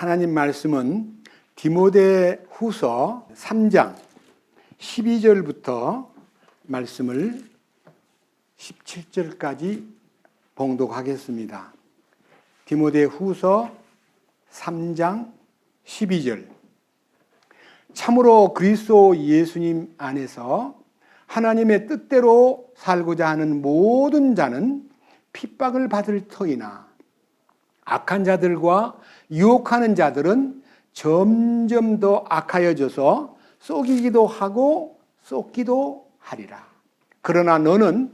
하나님 말씀은 디모데 후서 3장 12절부터 말씀을 17절까지 봉독하겠습니다. 디모데 후서 3장 12절. 참으로 그리스도 예수님 안에서 하나님의 뜻대로 살고자 하는 모든 자는 핍박을 받을 터이나 악한 자들과 유혹하는 자들은 점점 더 악하여져서 속이기도 하고 쏟기도 하리라. 그러나 너는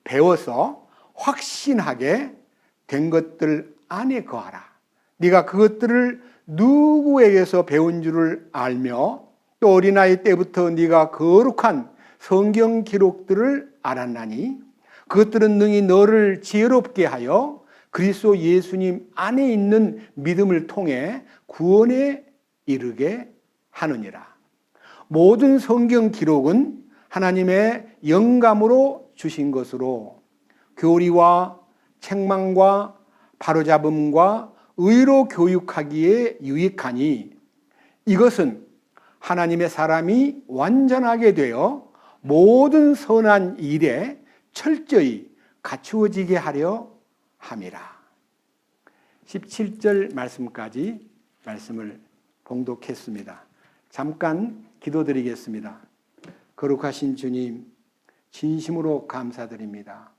배워서 확신하게 된 것들 안에 거하라. 네가 그것들을 누구에게서 배운 줄을 알며 또 어린아이 때부터 네가 거룩한 성경 기록들을 알았나니 그것들은 능히 너를 지혜롭게 하여 그리스도 예수님 안에 있는 믿음을 통해 구원에 이르게 하느니라. 모든 성경 기록은 하나님의 영감으로 주신 것으로 교리와 책망과 바로잡음과 의로 교육하기에 유익하니 이것은 하나님의 사람이 완전하게 되어 모든 선한 일에 철저히 갖추어지게 하려 함이라. 17절 말씀까지 말씀을 봉독했습니다. 잠깐 기도드리겠습니다. 거룩하신 주님, 진심으로 감사드립니다.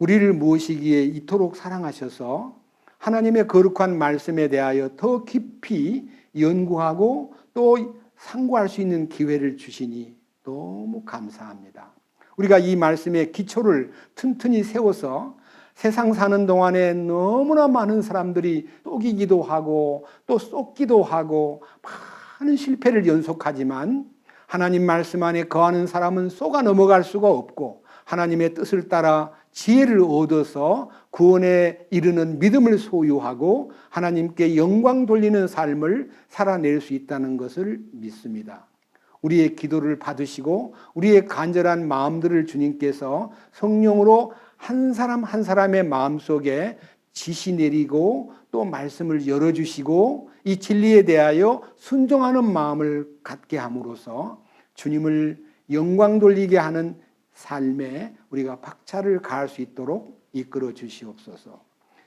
우리를 모시기에 이토록 사랑하셔서 하나님의 거룩한 말씀에 대하여 더 깊이 연구하고 또 상고할 수 있는 기회를 주시니 너무 감사합니다. 우리가 이 말씀의 기초를 튼튼히 세워서 세상 사는 동안에 너무나 많은 사람들이 속이기도 하고 또 쏟기도 하고 많은 실패를 연속하지만 하나님 말씀 안에 거하는 사람은 속아 넘어갈 수가 없고 하나님의 뜻을 따라 지혜를 얻어서 구원에 이르는 믿음을 소유하고 하나님께 영광 돌리는 삶을 살아낼 수 있다는 것을 믿습니다. 우리의 기도를 받으시고 우리의 간절한 마음들을 주님께서 성령으로 한 사람 한 사람의 마음속에 지시 내리고 또 말씀을 열어주시고 이 진리에 대하여 순종하는 마음을 갖게 함으로써 주님을 영광 돌리게 하는 삶에 우리가 박차를 가할 수 있도록 이끌어 주시옵소서.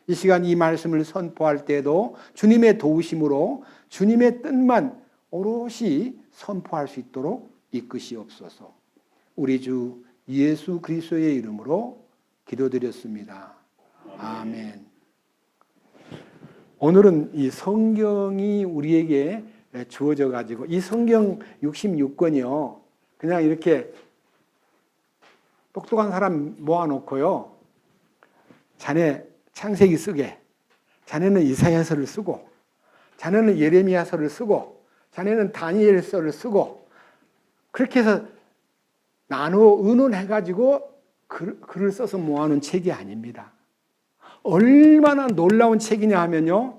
이 시간 이 말씀을 선포할 때도 주님의 도우심으로 주님의 뜻만 오롯이 선포할 수 있도록 이끄시옵소서. 우리 주 예수 그리스도의 이름으로 기도드렸습니다. 아멘. 오늘은 이 성경이 우리에게 주어져 가지고 이 성경 66권이요. 그냥 이렇게 똑똑한 사람 모아놓고요. 자네 창세기 쓰게, 자네는 이사야서를 쓰고, 자네는 예레미야서를 쓰고, 자네는 다니엘서를 쓰고, 그렇게 해서 나누어 의논해가지고 글을 써서 모아놓은 책이 아닙니다. 얼마나 놀라운 책이냐 하면요.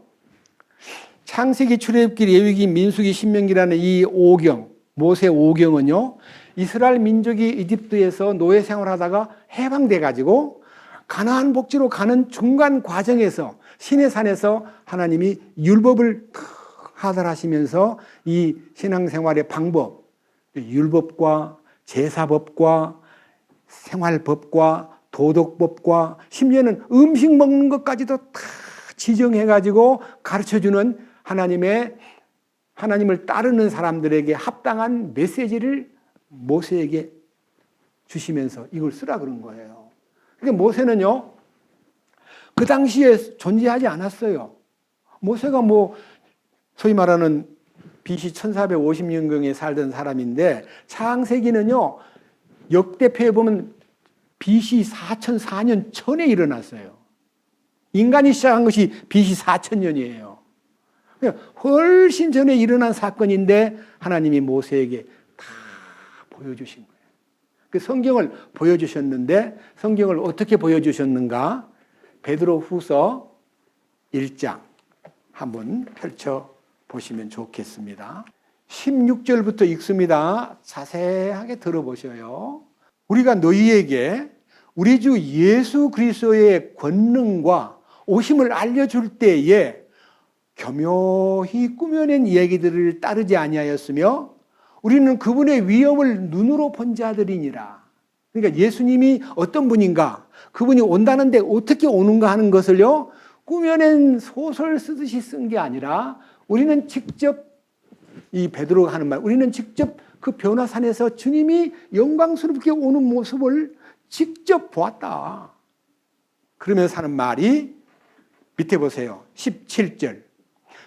창세기, 출애굽기, 레위기, 민수기, 신명기라는 이 5경, 모세 5경은요. 이스라엘 민족이 이집트에서 노예 생활하다가 해방돼 가지고 가나안 복지로 가는 중간 과정에서 시내산에서 하나님이 율법을 하달하시면서 이 신앙생활의 방법, 율법과 제사법과 생활법과 도덕법과 심지어는 음식 먹는 것까지도 다 지정해 가지고 가르쳐주는 하나님을 따르는 사람들에게 합당한 메시지를 모세에게 주시면서 이걸 쓰라 그런 거예요. 그러니까 모세는요, 그 당시에 존재하지 않았어요. 모세가 소위 말하는 BC 1450년경에 살던 사람인데 창세기는요, 역대표에 보면 BC 4004년 전에 일어났어요. 인간이 시작한 것이 BC 4000년이에요. 훨씬 전에 일어난 사건인데 하나님이 모세에게 다 보여주신 거예요. 그 성경을 보여주셨는데 성경을 어떻게 보여주셨는가? 베드로 후서 1장 한번 펼쳐보시면 좋겠습니다. 16절부터 읽습니다. 자세하게 들어보셔요. 우리가 너희에게 우리 주 예수 그리스도의 권능과 오심을 알려줄 때에 교묘히 꾸며낸 이야기들을 따르지 아니하였으며 우리는 그분의 위엄을 눈으로 본 자들이니라. 그러니까 예수님이 어떤 분인가, 그분이 온다는데 어떻게 오는가 하는 것을요, 꾸며낸 소설 쓰듯이 쓴 게 아니라 우리는 직접, 이 베드로가 하는 말, 우리는 직접 그 변화산에서 주님이 영광스럽게 오는 모습을 직접 보았다. 그러면서 하는 말이 밑에 보세요. 17절.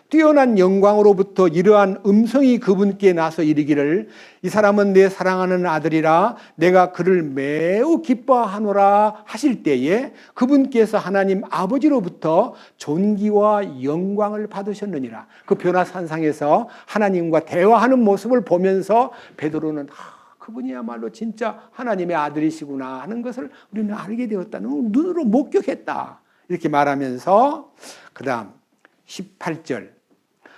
뛰어난 영광으로부터 이러한 음성이 그분께 나서 이르기를 이 사람은 내 사랑하는 아들이라 내가 그를 매우 기뻐하노라 하실 때에 그분께서 하나님 아버지로부터 존귀와 영광을 받으셨느니라. 그 변화산상에서 하나님과 대화하는 모습을 보면서 베드로는 그분이야말로 진짜 하나님의 아들이시구나 하는 것을 우리는 알게 되었다는, 눈으로 목격했다, 이렇게 말하면서 그 다음 18절.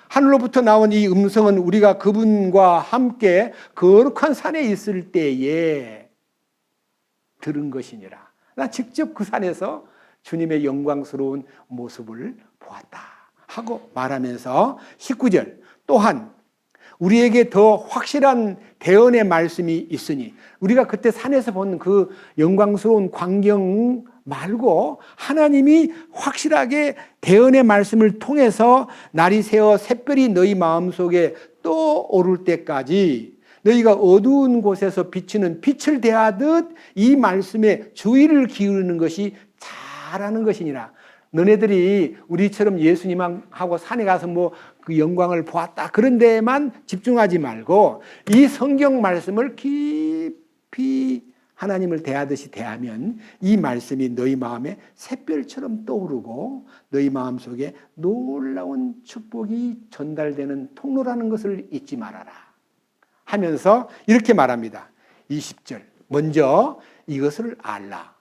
하늘로부터 나온 이 음성은 우리가 그분과 함께 거룩한 산에 있을 때에 들은 것이니라. 나 직접 그 산에서 주님의 영광스러운 모습을 보았다 하고 말하면서 19절. 또한 우리에게 더 확실한 대언의 말씀이 있으니, 우리가 그때 산에서 본 그 영광스러운 광경 말고 하나님이 확실하게 대언의 말씀을 통해서 날이 새어 샛별이 너희 마음속에 떠오를 때까지 너희가 어두운 곳에서 비치는 빛을 대하듯 이 말씀에 주의를 기울이는 것이 잘하는 것이니라. 너네들이 우리처럼 예수님하고 산에 가서 뭐 그 영광을 보았다 그런 데에만 집중하지 말고 이 성경 말씀을 깊이 하나님을 대하듯이 대하면 이 말씀이 너희 마음에 샛별처럼 떠오르고 너희 마음속에 놀라운 축복이 전달되는 통로라는 것을 잊지 말아라 하면서 이렇게 말합니다. 20절. 먼저 이것을 알라.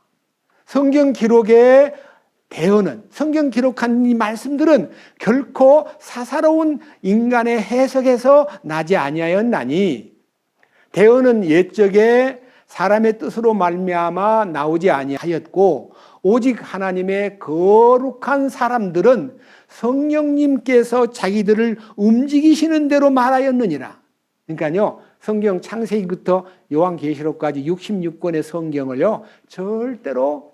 성경 기록의 대언은, 성경 기록한 이 말씀들은 결코 사사로운 인간의 해석에서 나지 아니하였나니, 대언은 옛적에 사람의 뜻으로 말미암아 나오지 아니하였고 오직 하나님의 거룩한 사람들은 성령님께서 자기들을 움직이시는 대로 말하였느니라. 그러니까요, 성경 창세기부터 요한계시록까지 66권의 성경을요 절대로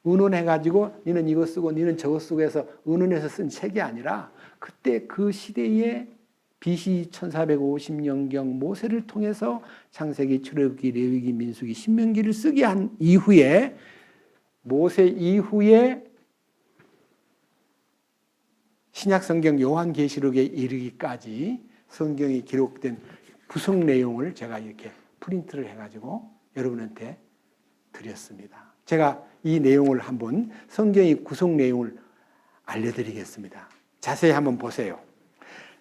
의논해가지고 니는 이거 쓰고 니는 저거 쓰고 해서 의논해서 쓴 책이 아니라 그때 그 시대에 BC 1450년경 모세를 통해서 창세기, 출애굽기, 레위기, 민수기, 신명기를 쓰게 한 이후에, 모세 이후에 신약성경 요한계시록에 이르기까지 성경이 기록된 구성 내용을 제가 이렇게 프린트를 해가지고 여러분한테 드렸습니다. 제가 이 내용을 한번, 성경의 구성 내용을 알려드리겠습니다. 자세히 한번 보세요.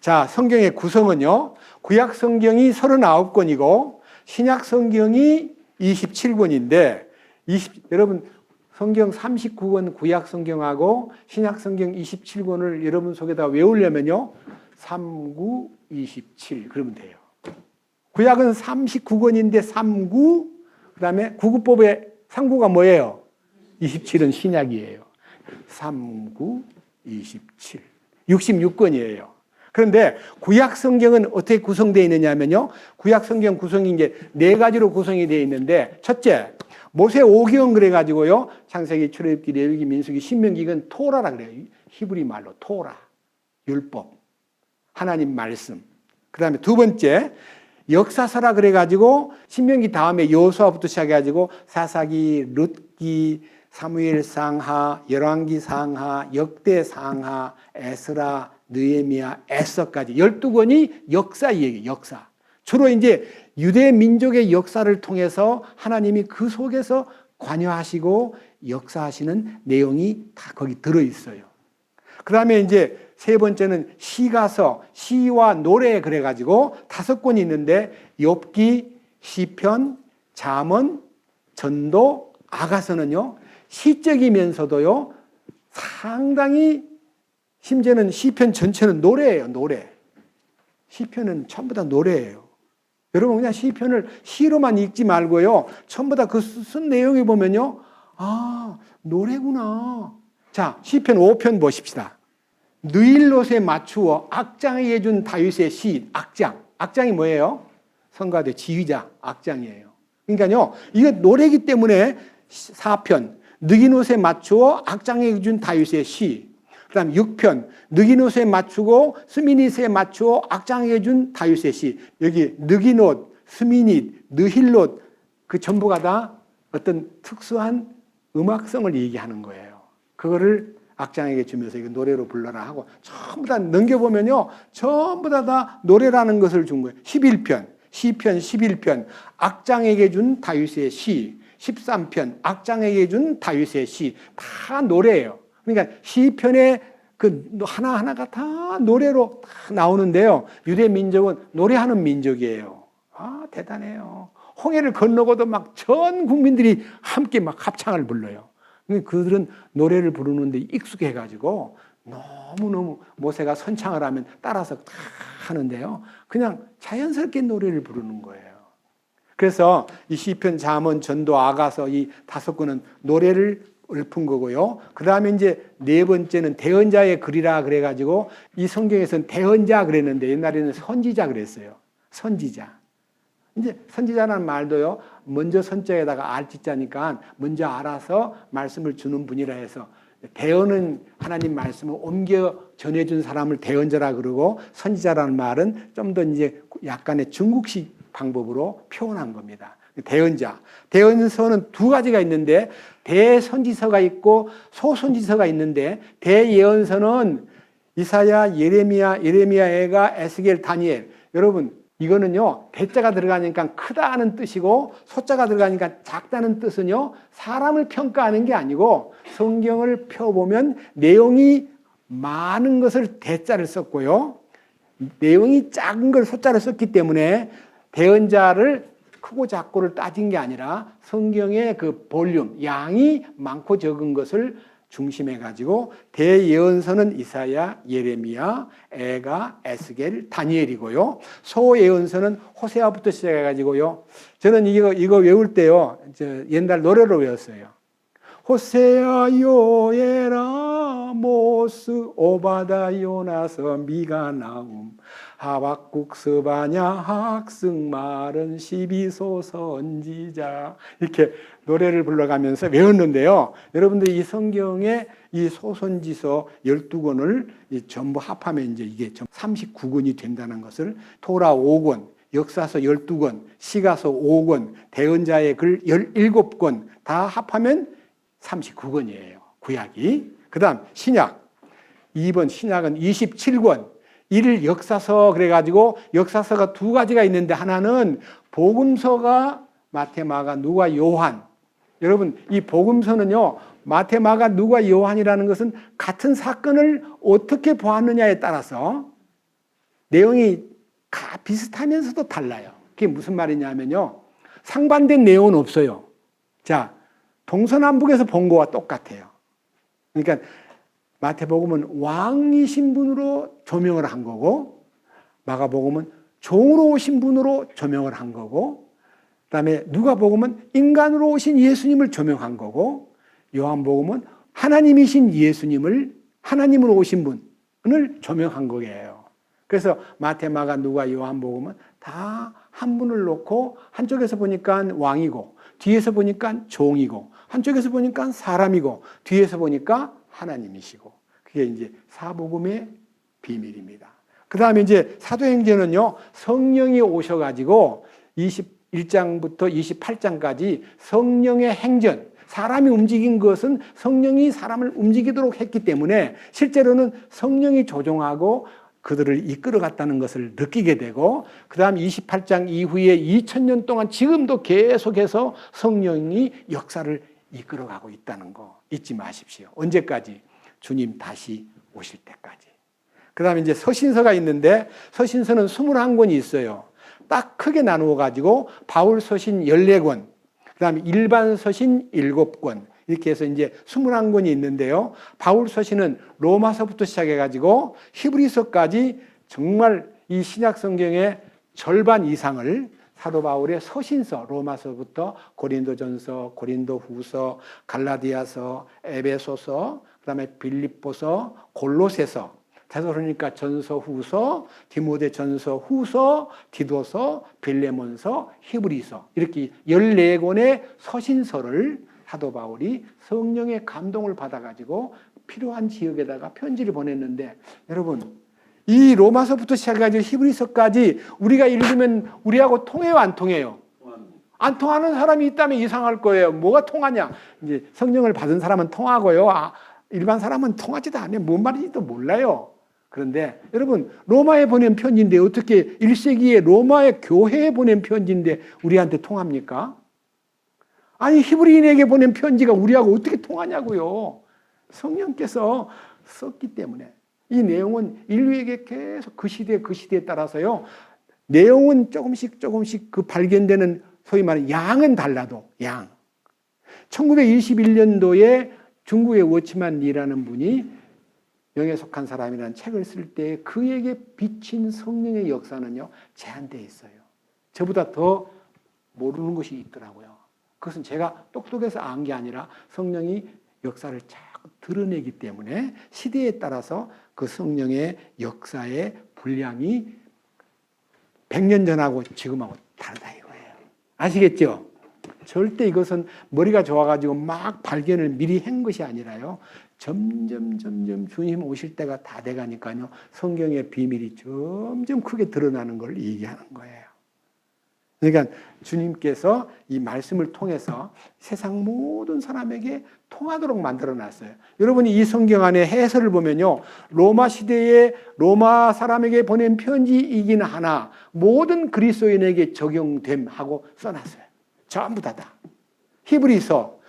자, 성경의 구성은요, 구약 성경이 39권이고 신약 성경이 27권인데 여러분 성경 39권 구약 성경하고 신약 성경 27권을 여러분 속에다 외우려면요 39, 27 그러면 돼요. 구약은 39권인데 39, 그 다음에 구구법의 39가 뭐예요? 27은 신약이에요. 39, 27 66권이에요. 그런데 구약 성경은 어떻게 구성되어 있느냐면요, 구약 성경 구성이 이제 4가지로 구성이 되어 있는데, 첫째, 모세 5경 그래가지고요, 창세기, 출애굽기, 레위기, 민수기, 신명기는 토라라 그래요. 히브리 말로 토라, 율법, 하나님 말씀. 그 다음에 두 번째, 역사서라 그래가지고 신명기 다음에 여호수아부터 시작해가지고 사사기, 룻기, 사무엘 상하, 열왕기 상하, 역대 상하, 에스라, 느헤미야, 에서까지 12권이 역사 얘기, 역사. 주로 이제 유대 민족의 역사를 통해서 하나님이 그 속에서 관여하시고 역사하시는 내용이 다 거기 들어있어요. 그 다음에 이제 세 번째는 시가서, 시와 노래 그래가지고 5권이 있는데 욥기, 시편, 잠언, 전도, 아가서는요 시적이면서도요 상당히, 심지어는 시편 전체는 노래예요. 노래. 시편은 전부 다 노래예요. 여러분 그냥 시편을 시로만 읽지 말고요, 전부 다 그 쓴 내용에 보면요, 아 노래구나. 자, 시편 5편 보십시다. 느힐롯에 맞추어 악장에게 준 다윗의 시. 악장이 뭐예요? 성가대 지휘자 악장이에요. 그러니까요, 이거 노래이기 때문에 4편 느기노스에 맞추어 악장에게 준 다윗의 시. 그다음 6편 느기노스에 맞추고 스미닛에 맞추어 악장에게 준 다윗의 시. 여기 느기노, 스미닛, 느힐롯 그 전부가 다 어떤 특수한 음악성을 얘기하는 거예요. 그거를 악장에게 주면서 이거 노래로 불러라 하고 전부 다 넘겨보면요, 전부 다 노래라는 것을 준 거예요. 11편 시편 11편 악장에게 준 다윗의 시, 13편 악장에게 준 다윗의 시, 다 노래예요. 그러니까 시편의 그 하나하나가 다 노래로 다 나오는데요. 유대 민족은 노래하는 민족이에요. 아, 대단해요. 홍해를 건너고도 막 전 국민들이 함께 막 합창을 불러요. 그들은 노래를 부르는데 익숙해가지고 너무너무 모세가 선창을 하면 따라서 다 하는데요. 그냥 자연스럽게 노래를 부르는 거예요. 그래서 이 시편, 잠언, 전도, 아가서 이 5권은 노래를 읊은 거고요. 그 다음에 이제 4번째는 대언자의 글이라 그래가지고 이 성경에서는 대언자 그랬는데 옛날에는 선지자 그랬어요. 선지자. 이제 선지자라는 말도요, 먼저 선자에다가 알지자니까 먼저 알아서 말씀을 주는 분이라 해서 대언은 하나님 말씀을 옮겨 전해준 사람을 대언자라 그러고 선지자라는 말은 좀 더 이제 약간의 중국식 방법으로 표현한 겁니다. 대언자. 대언서는 2가지가 있는데 대선지서가 있고 소선지서가 있는데 대예언서는 이사야, 예레미야, 애가, 에스겔, 다니엘. 여러분 이거는요, 대자가 들어가니까 크다는 뜻이고 소자가 들어가니까 작다는 뜻은요, 사람을 평가하는 게 아니고 성경을 펴보면 내용이 많은 것을 대자를 썼고요, 내용이 작은 걸 소자를 썼기 때문에 대언자를 크고 작고를 따진 게 아니라 성경의 그 볼륨, 양이 많고 적은 것을 중심해 가지고 대예언서는 이사야, 예레미야, 애가, 에스겔, 다니엘이고요. 소예언서는 호세아부터 시작해 가지고요. 저는 이거 외울 때요, 옛날 노래로 외웠어요. 호세아, 요에라, 모스, 오바다, 요나서, 미가, 나움, 하박국, 스바냐, 학승, 말은, 12소 선지자, 이렇게 노래를 불러가면서 외웠는데요. 여러분들 이 성경의 이 소선지서 12권을 전부 합하면 이게 39권이 된다는 것을, 토라 5권, 역사서 12권, 시가서 5권, 대언자의 글 17권 다 합하면 39권이에요. 구약이. 그 다음 신약. 2번 신약은 27권. 1 역사서 그래가지고 역사서가 2가지가 있는데 하나는 복음서가 마태, 마가, 누가, 요한. 여러분 이 복음서는요, 마태, 마가, 누가, 요한이라는 것은 같은 사건을 어떻게 보았느냐에 따라서 내용이 비슷하면서도 달라요. 그게 무슨 말이냐면요, 상반된 내용은 없어요. 자, 동서남북에서 본 거와 똑같아요. 그러니까 마태복음은 왕이신 분으로 조명을 한 거고, 마가복음은 종으로 오신 분으로 조명을 한 거고, 그다음에 누가복음은 인간으로 오신 예수님을 조명한 거고, 요한복음은 하나님이신 예수님을, 하나님으로 오신 분을 조명한 거예요. 그래서 마태, 마가, 누가, 요한복음은 다 한 분을 놓고 한쪽에서 보니까 왕이고 뒤에서 보니까 종이고 한쪽에서 보니까 사람이고 뒤에서 보니까 하나님이시고, 그게 이제 사복음의 비밀입니다. 그 다음에 이제 사도행전은요, 성령이 오셔가지고 21장부터 28장까지 성령의 행전, 사람이 움직인 것은 성령이 사람을 움직이도록 했기 때문에 실제로는 성령이 조종하고 그들을 이끌어갔다는 것을 느끼게 되고, 그 다음 28장 이후에 2000년 동안 지금도 계속해서 성령이 역사를 이끌어가고 있다는 거 잊지 마십시오. 언제까지? 주님 다시 오실 때까지. 그 다음에 이제 서신서가 있는데, 서신서는 21권이 있어요. 딱 크게 나누어 가지고 바울 서신 14권, 그 다음에 일반 서신 7권, 이렇게 해서 이제 21권이 있는데요. 바울 서신은 로마서부터 시작해 가지고 히브리서까지 정말 이 신약 성경의 절반 이상을 사도 바울의 서신서, 로마서부터 고린도전서, 고린도후서, 갈라디아서, 에베소서, 그다음에 빌립보서, 골로새서, 데살로니가 전서 후서, 디모데 전서 후서, 디도서, 빌레몬서, 히브리서 이렇게 14권의 서신서를 사도 바울이 성령의 감동을 받아가지고 필요한 지역에다가 편지를 보냈는데 여러분 이 로마서부터 시작해가지고 히브리서까지 우리가 읽으면 우리하고 통해요 안 통해요? 안 통하는 사람이 있다면 이상할 거예요. 뭐가 통하냐? 이제 성령을 받은 사람은 통하고요. 일반 사람은 통하지도 않아요. 뭔 말인지도 몰라요. 그런데 여러분 로마에 보낸 편지인데 어떻게 1세기에 로마의 교회에 보낸 편지인데 우리한테 통합니까? 아니 히브리인에게 보낸 편지가 우리하고 어떻게 통하냐고요. 성령께서 썼기 때문에 이 내용은 인류에게 계속 그 시대에 따라서요. 내용은 조금씩 그 발견되는 소위 말하는 양은 달라도 양. 1921년도에 중국의 워치만 리라는 분이 영에 속한 사람이라는 책을 쓸 때 그에게 비친 성령의 역사는요. 제한되어 있어요. 저보다 더 모르는 것이 있더라고요. 그것은 제가 똑똑해서 안 게 아니라 성령이 역사를 자꾸 드러내기 때문에 시대에 따라서 그 성령의 역사의 분량이 100년 전하고 지금하고 다르다 이거예요. 아시겠죠? 절대 이것은 머리가 좋아가지고 막 발견을 미리 한 것이 아니라요. 점점 주님 오실 때가 다 돼가니까요. 성경의 비밀이 점점 크게 드러나는 걸 얘기하는 거예요. 그러니까 주님께서 이 말씀을 통해서 세상 모든 사람에게 통하도록 만들어놨어요. 여러분이 이 성경 안에 해설을 보면요. 로마 시대에 로마 사람에게 보낸 편지이긴 하나 모든 그리스도인에게 적용됨 하고 써놨어요. 전부 다. 히브리서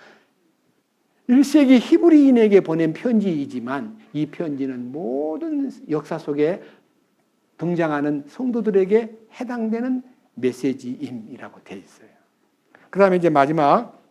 1세기 히브리인에게 보낸 편지이지만 이 편지는 모든 역사 속에 등장하는 성도들에게 해당되는 메시지임이라고 되어 있어요. 그 다음에 이제 마지막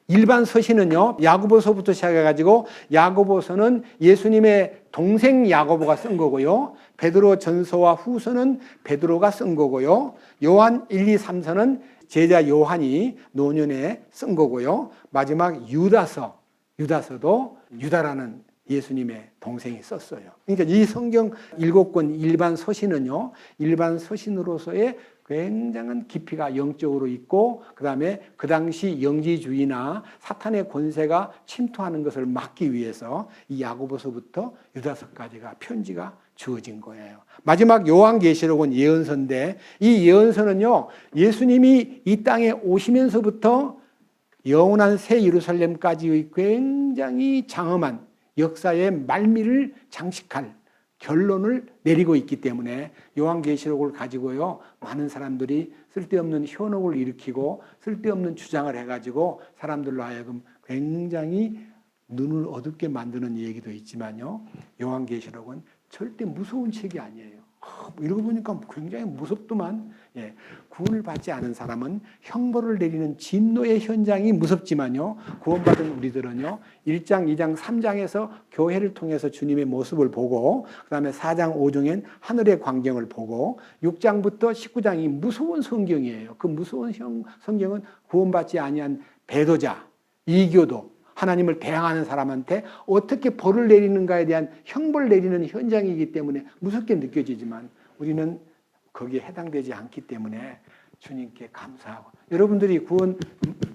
일반 서신은요. 야고보서부터 시작해가지고 야고보서는 예수님의 동생 야고보가 쓴 거고요. 베드로 전서와 후서는 베드로가 쓴 거고요. 요한 1, 2, 3서는 제자 요한이 노년에 쓴 거고요. 마지막 유다서도 유다라는 예수님의 동생이 썼어요. 그러니까 이 성경 7권 일반 서신은요. 일반 서신으로서의 굉장한 깊이가 영적으로 있고 그다음에 그 당시 영지주의나 사탄의 권세가 침투하는 것을 막기 위해서 이 야고보서부터 유다서까지가 편지가 주어진 거예요. 마지막 요한계시록은 예언서인데 이 예언서는요. 예수님이 이 땅에 오시면서부터 영원한 새 예루살렘까지의 굉장히 장엄한 역사의 말미를 장식할 결론을 내리고 있기 때문에 요한계시록을 가지고요. 많은 사람들이 쓸데없는 현혹을 일으키고 쓸데없는 주장을 해가지고 사람들로 하여금 굉장히 눈을 어둡게 만드는 얘기도 있지만요. 요한계시록은 절대 무서운 책이 아니에요. 읽어보니까 굉장히 무섭더만. 구원을 받지 않은 사람은 형벌을 내리는 진노의 현장이 무섭지만요. 구원받은 우리들은요. 1장, 2장, 3장에서 교회를 통해서 주님의 모습을 보고 그 다음에 4장, 5장엔 하늘의 광경을 보고 6장부터 19장이 무서운 성경이에요. 그 무서운 성경은 구원받지 아니한 배도자, 이교도, 하나님을 대항하는 사람한테 어떻게 벌을 내리는가에 대한 형벌을 내리는 현장이기 때문에 무섭게 느껴지지만 우리는 거기에 해당되지 않기 때문에 주님께 감사하고 여러분들이 구원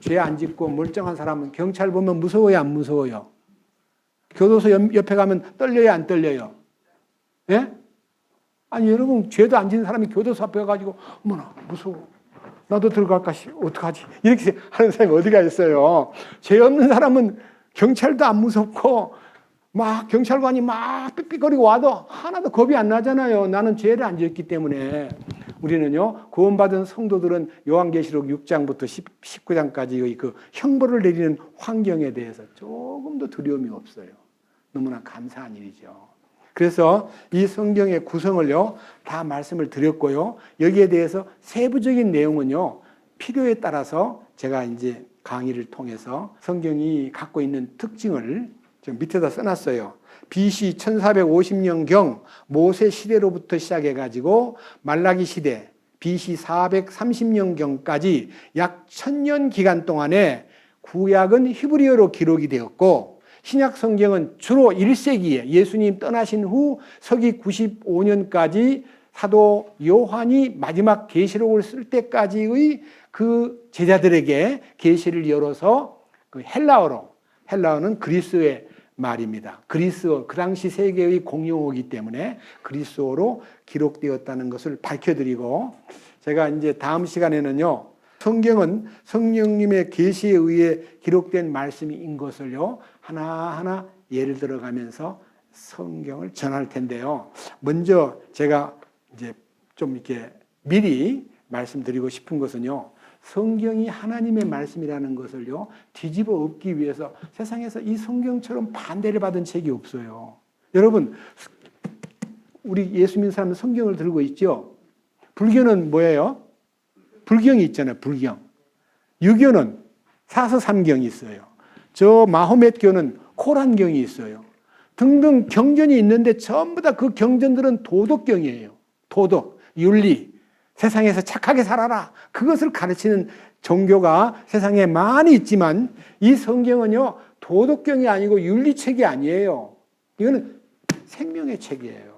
죄 안 짓고 멀쩡한 사람은 경찰 보면 무서워요 안 무서워요? 교도소 옆에 가면 떨려요 안 떨려요? 예? 아니 여러분 죄도 안 짓는 사람이 교도소 앞에 가가지고 어머나 무서워 나도 들어갈까 어떡하지 이렇게 하는 사람이 어디가 있어요? 죄 없는 사람은 경찰도 안 무섭고 막 경찰관이 막 삑삑거리고 와도 하나도 겁이 안 나잖아요. 나는 죄를 안 지었기 때문에. 우리는요 구원받은 성도들은 요한계시록 6장부터 19장까지의 그 형벌을 내리는 환경에 대해서 조금도 두려움이 없어요. 너무나 감사한 일이죠. 그래서 이 성경의 구성을요 다 말씀을 드렸고요. 여기에 대해서 세부적인 내용은요 필요에 따라서 제가 이제 강의를 통해서 성경이 갖고 있는 특징을 좀 밑에다 써놨어요. BC 1450년경 모세 시대로부터 시작해가지고 말라기 시대 BC 430년경까지 약 1000년 기간 동안에 구약은 히브리어로 기록이 되었고 신약 성경은 주로 1세기에 예수님 떠나신 후 서기 95년까지 사도 요한이 마지막 계시록을 쓸 때까지의 그 제자들에게 계시를 열어서 그 헬라어는 그리스어의 말입니다. 그리스어, 그 당시 세계의 공용어이기 때문에 그리스어로 기록되었다는 것을 밝혀드리고, 제가 이제 다음 시간에는요, 성경은 성령님의 계시에 의해 기록된 말씀인 것을요, 하나하나 예를 들어가면서 성경을 전할 텐데요. 먼저 제가 이제 좀 이렇게 미리 말씀드리고 싶은 것은요, 성경이 하나님의 말씀이라는 것을요, 뒤집어 엎기 위해서 세상에서 이 성경처럼 반대를 받은 책이 없어요. 여러분, 우리 예수 믿는 사람은 성경을 들고 있죠? 불교는 뭐예요? 불경이 있잖아요, 불경. 유교는 사서삼경이 있어요. 저 마호멧교는 코란경이 있어요. 등등 경전이 있는데 전부 다 그 경전들은 도덕경이에요. 도덕, 윤리, 세상에서 착하게 살아라. 그것을 가르치는 종교가 세상에 많이 있지만 이 성경은요, 도덕경이 아니고 윤리책이 아니에요. 이거는 생명의 책이에요.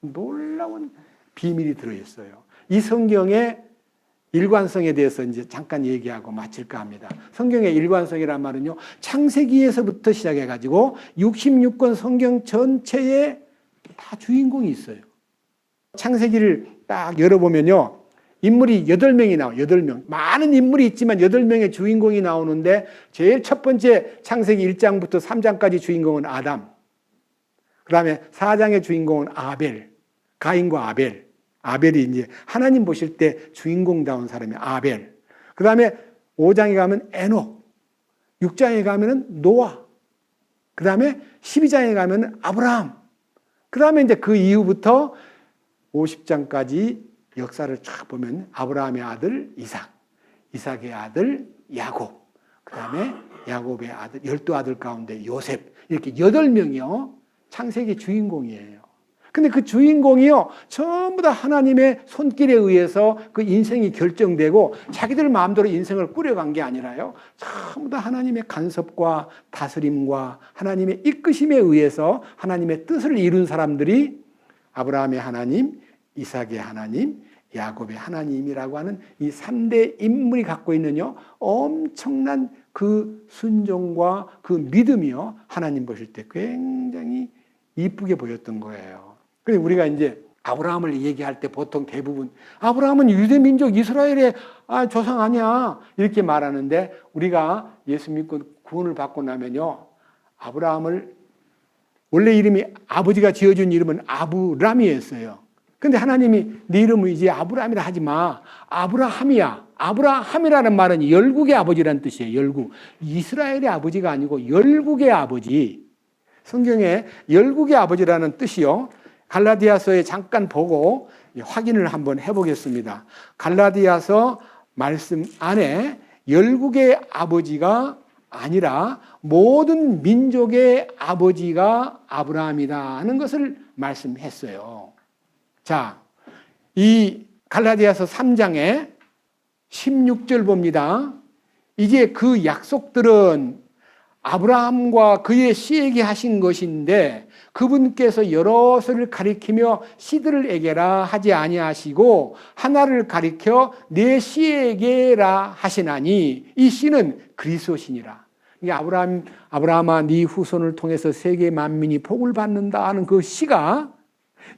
놀라운 비밀이 들어있어요. 이 성경의 일관성에 대해서 이제 잠깐 얘기하고 마칠까 합니다. 성경의 일관성이란 말은요, 창세기에서부터 시작해가지고 66권 성경 전체에 다 주인공이 있어요. 창세기를 딱 열어보면요, 인물이 8명이 나와요. 8명. 많은 인물이 있지만 8명의 주인공이 나오는데, 제일 첫 번째 창세기 1장부터 3장까지 주인공은 아담. 그 다음에 4장의 주인공은 아벨. 가인과 아벨. 아벨이 이제 하나님 보실 때 주인공다운 사람이 아벨. 그 다음에 5장에 가면 에녹. 6장에 가면은 노아. 그 다음에 12장에 가면은 아브라함. 그 다음에 이제 그 이후부터 50장까지 역사를 쫙 보면 아브라함의 아들 이삭, 이삭의 아들 야곱, 그 다음에 야곱의 아들, 12아들 가운데 요셉, 이렇게 8명이요, 창세기 주인공이에요. 근데 그 주인공이요, 전부 다 하나님의 손길에 의해서 그 인생이 결정되고 자기들 마음대로 인생을 꾸려간 게 아니라요, 전부 다 하나님의 간섭과 다스림과 하나님의 이끄심에 의해서 하나님의 뜻을 이룬 사람들이 아브라함의 하나님, 이삭의 하나님, 야곱의 하나님이라고 하는 이 3대 인물이 갖고 있는요, 엄청난 그 순종과 그 믿음이요, 하나님 보실 때 굉장히 이쁘게 보였던 거예요. 그래서 우리가 이제 아브라함을 얘기할 때 보통 대부분 아브라함은 유대민족 이스라엘의 조상 아니야, 이렇게 말하는데, 우리가 예수 믿고 구원을 받고 나면요, 아브라함을 원래 이름이 아버지가 지어준 이름은 아브람이었어요. 근데 하나님이 네 이름을 이제 아브람이라 하지 마, 아브라함이야. 아브라함이라는 말은 열국의 아버지라는 뜻이에요. 열국. 이스라엘의 아버지가 아니고 열국의 아버지. 성경에 열국의 아버지라는 뜻이요, 갈라디아서에 잠깐 보고 확인을 한번 해보겠습니다. 갈라디아서 말씀 안에 열국의 아버지가 아니라 모든 민족의 아버지가 아브라함이다 하는 것을 말씀했어요. 자, 이 갈라디아서 3장에 16절 봅니다. 이제 그 약속들은 아브라함과 그의 씨에게 하신 것인데, 그분께서 여럿을 가리키며 씨들을 에게라 하지 아니하시고 하나를 가리켜 내 씨에게라 하시나니 이 씨는 그리스도시니라. 아브라함아 네 후손을 통해서 세계 만민이 복을 받는다 하는 그 씨가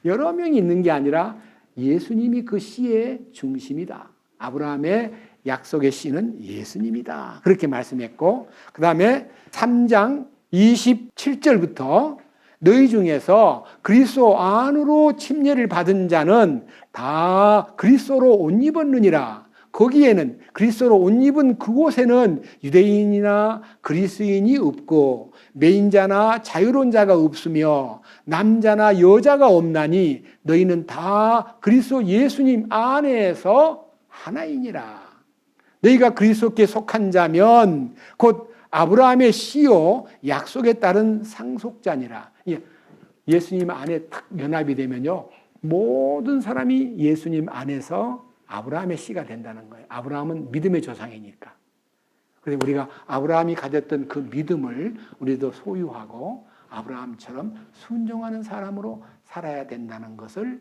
여러 명이 있는 게 아니라 예수님이 그 씨의 중심이다. 아브라함의 약속의 씨는 예수님이다. 그렇게 말씀했고, 그 다음에 3장 27절부터 너희 중에서 그리스도 안으로 침례를 받은 자는 다 그리스도로 옷 입었느니라. 거기에는 그리스도로 옷 입은 그곳에는 유대인이나 그리스인이 없고 매인자나 자유로운 자가 없으며 남자나 여자가 없나니 너희는 다 그리스도 예수님 안에서 하나이니라. 너희가 그리스도께 속한 자면 곧 아브라함의 씨요 약속에 따른 상속자니라. 예수님 안에 딱 연합이 되면요, 모든 사람이 예수님 안에서 아브라함의 씨가 된다는 거예요. 아브라함은 믿음의 조상이니까. 그래서 우리가 아브라함이 가졌던 그 믿음을 우리도 소유하고 아브라함처럼 순종하는 사람으로 살아야 된다는 것을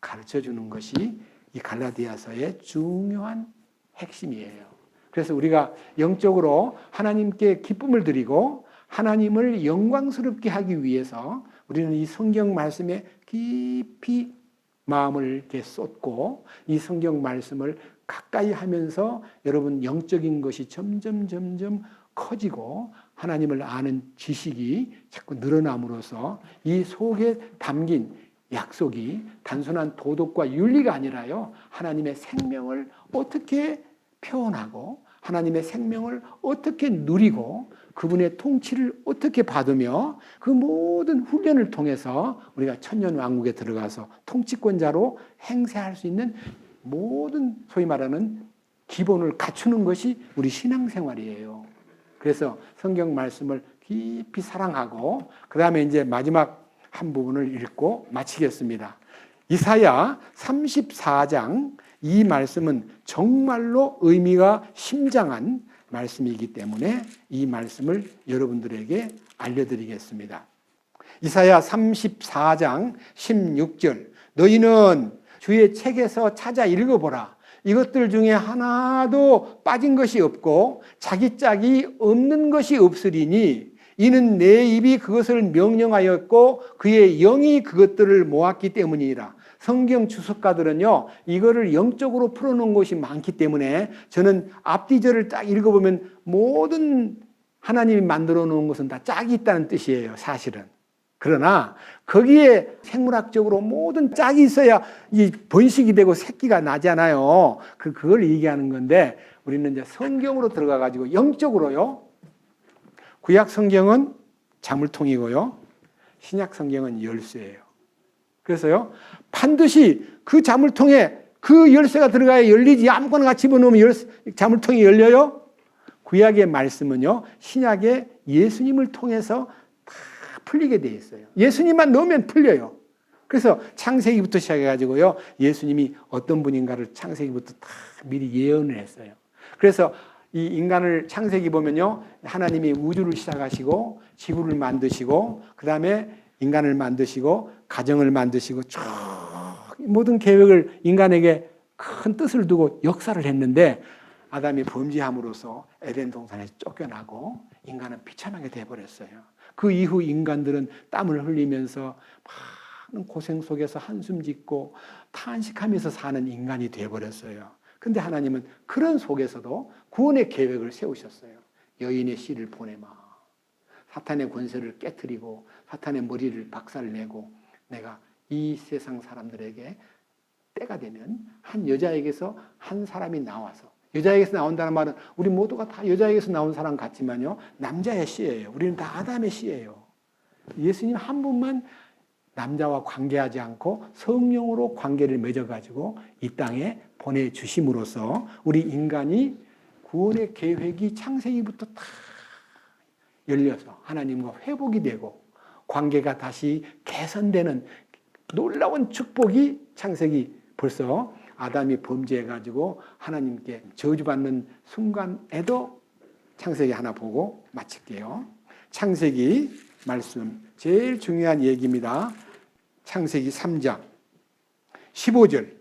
가르쳐 주는 것이 이 갈라디아서의 중요한 핵심이에요. 그래서 우리가 영적으로 하나님께 기쁨을 드리고 하나님을 영광스럽게 하기 위해서 우리는 이 성경 말씀에 깊이 마음을 이렇게 쏟고 이 성경 말씀을 가까이 하면서 여러분 영적인 것이 점점 커지고 하나님을 아는 지식이 자꾸 늘어남으로써 이 속에 담긴 약속이 단순한 도덕과 윤리가 아니라요, 하나님의 생명을 어떻게 표현하고 하나님의 생명을 어떻게 누리고 그분의 통치를 어떻게 받으며 그 모든 훈련을 통해서 우리가 천년왕국에 들어가서 통치권자로 행세할 수 있는 모든 소위 말하는 기본을 갖추는 것이 우리 신앙생활이에요. 그래서 성경 말씀을 깊이 사랑하고 그 다음에 이제 마지막 한 부분을 읽고 마치겠습니다. 이사야 34장 이 말씀은 정말로 의미가 심장한 말씀이기 때문에 이 말씀을 여러분들에게 알려드리겠습니다. 이사야 34장 16절 너희는 주의 책에서 찾아 읽어보라. 이것들 중에 하나도 빠진 것이 없고 자기 짝이 없는 것이 없으리니 이는 내 입이 그것을 명령하였고 그의 영이 그것들을 모았기 때문이라. 성경 주석가들은요, 이거를 영적으로 풀어놓은 것이 많기 때문에 저는 앞뒤절을 딱 읽어보면 모든 하나님이 만들어 놓은 것은 다 짝이 있다는 뜻이에요, 사실은. 그러나 거기에 생물학적으로 모든 짝이 있어야 이 번식이 되고 새끼가 나잖아요. 그걸 얘기하는 건데 우리는 이제 성경으로 들어가 가지고 영적으로요. 구약 성경은 자물통이고요. 신약 성경은 열쇠예요. 그래서요, 반드시 그 자물통에 그 열쇠가 들어가야 열리지. 아무거나 같이 집어넣으면 자물통이 열려요? 구약의 말씀은요, 신약의 예수님을 통해서 다 풀리게 돼 있어요. 예수님만 넣으면 풀려요. 그래서 창세기부터 시작해가지고요, 예수님이 어떤 분인가를 창세기부터 다 미리 예언을 했어요. 그래서 이 인간을 창세기 보면요, 하나님이 우주를 시작하시고 지구를 만드시고 그 다음에 인간을 만드시고 가정을 만드시고 쭉 모든 계획을 인간에게 큰 뜻을 두고 역사를 했는데 아담이 범죄함으로써 에덴 동산에서 쫓겨나고 인간은 비참하게 돼버렸어요. 그 이후 인간들은 땀을 흘리면서 많은 고생 속에서 한숨 짓고 탄식하면서 사는 인간이 돼버렸어요. 근데 하나님은 그런 속에서도 구원의 계획을 세우셨어요. 여인의 씨를 보내마. 사탄의 권세를 깨트리고 사탄의 머리를 박살내고 내가 이 세상 사람들에게 때가 되면 한 여자에게서 한 사람이 나와서, 여자에게서 나온다는 말은 우리 모두가 다 여자에게서 나온 사람 같지만요, 남자의 씨예요. 우리는 다 아담의 씨예요. 예수님 한 분만 남자와 관계하지 않고 성령으로 관계를 맺어가지고 이 땅에 보내주심으로써 우리 인간이 구원의 계획이 창세기부터 다 열려서 하나님과 회복이 되고 관계가 다시 개선되는 놀라운 축복이 창세기 벌써 아담이 범죄해가지고 하나님께 저주받는 순간에도 창세기 하나 보고 마칠게요. 창세기 말씀 제일 중요한 얘기입니다. 창세기 3장 15절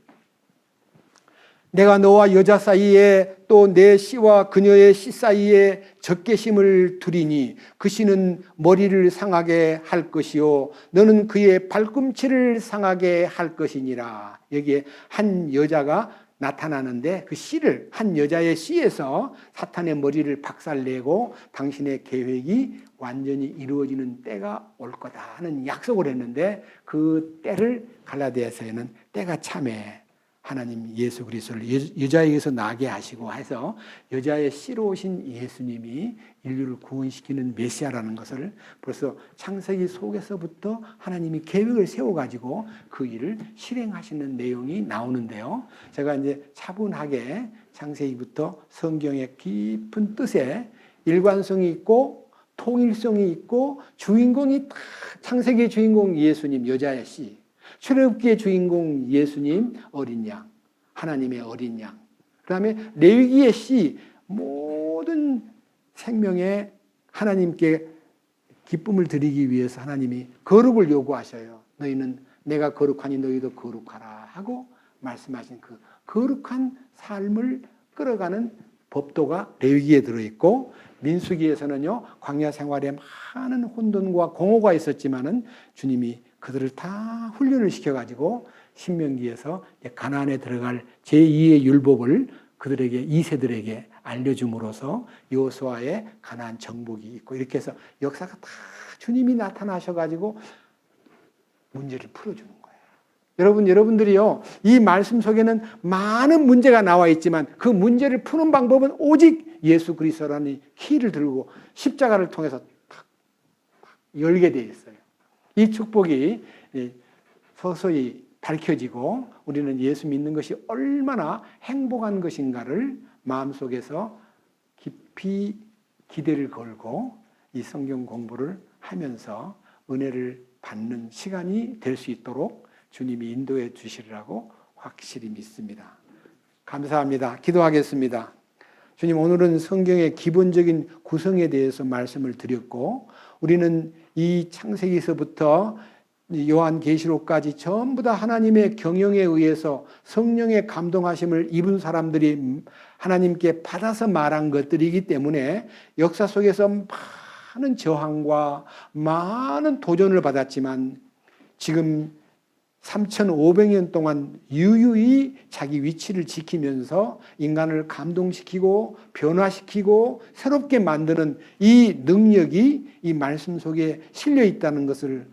내가 너와 여자 사이에 또 내 씨와 그녀의 씨 사이에 적개심을 두리니 그 씨는 머리를 상하게 할 것이요 너는 그의 발꿈치를 상하게 할 것이니라. 여기에 한 여자가 나타나는데 그 씨를, 한 여자의 씨에서 사탄의 머리를 박살내고 당신의 계획이 완전히 이루어지는 때가 올 거다 하는 약속을 했는데 그 때를 갈라디아서에는 때가 참에 하나님 예수 그리스도를 여자에게서 나게 하시고 해서 여자의 씨로 오신 예수님이 인류를 구원시키는 메시아라는 것을 벌써 창세기 속에서부터 하나님이 계획을 세워가지고 그 일을 실행하시는 내용이 나오는데요. 제가 이제 차분하게 창세기부터 성경의 깊은 뜻에 일관성이 있고 통일성이 있고 주인공이 창세기의 주인공 예수님 여자의 씨, 출애굽기의 주인공 예수님 어린 양, 하나님의 어린 양. 그 다음에 레위기의 씨, 모든 생명에 하나님께 기쁨을 드리기 위해서 하나님이 거룩을 요구하셔요. 너희는 내가 거룩하니 너희도 거룩하라 하고 말씀하신 그 거룩한 삶을 끌어가는 법도가 레위기에 들어있고, 민수기에서는요 광야 생활에 많은 혼돈과 공허가 있었지만은 주님이 그들을 다 훈련을 시켜가지고 신명기에서 가나안에 들어갈 제2의 율법을 그들에게, 2세들에게 알려줌으로써 여호수아의 가나안 정복이 있고, 이렇게 해서 역사가 다 주님이 나타나셔가지고 문제를 풀어주는 거예요. 여러분들이요, 이 말씀 속에는 많은 문제가 나와 있지만 그 문제를 푸는 방법은 오직 예수 그리스도라는 키를 들고 십자가를 통해서 탁 열게 되어 있어요. 이 축복이 서서히 밝혀지고 우리는 예수 믿는 것이 얼마나 행복한 것인가를 마음속에서 깊이 기대를 걸고 이 성경 공부를 하면서 은혜를 받는 시간이 될 수 있도록 주님이 인도해 주시리라고 확실히 믿습니다. 감사합니다. 기도하겠습니다. 주님, 오늘은 성경의 기본적인 구성에 대해서 말씀을 드렸고, 우리는 이 창세기서부터 요한계시록까지 전부 다 하나님의 경영에 의해서 성령의 감동하심을 입은 사람들이 하나님께 받아서 말한 것들이기 때문에 역사 속에서 많은 저항과 많은 도전을 받았지만 지금 3,500년 동안 유유히 자기 위치를 지키면서 인간을 감동시키고 변화시키고 새롭게 만드는 이 능력이 이 말씀 속에 실려 있다는 것을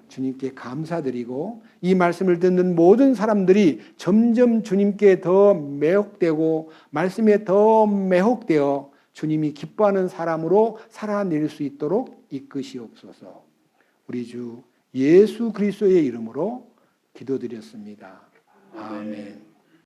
주님께 감사드리고, 이 말씀을 듣는 모든 사람들이 점점 주님께 더 매혹되고 말씀에 더 매혹되어 주님이 기뻐하는 사람으로 살아낼 수 있도록 이끄시옵소서. 우리 주 예수 그리스도의 이름으로 기도드렸습니다. 아멘.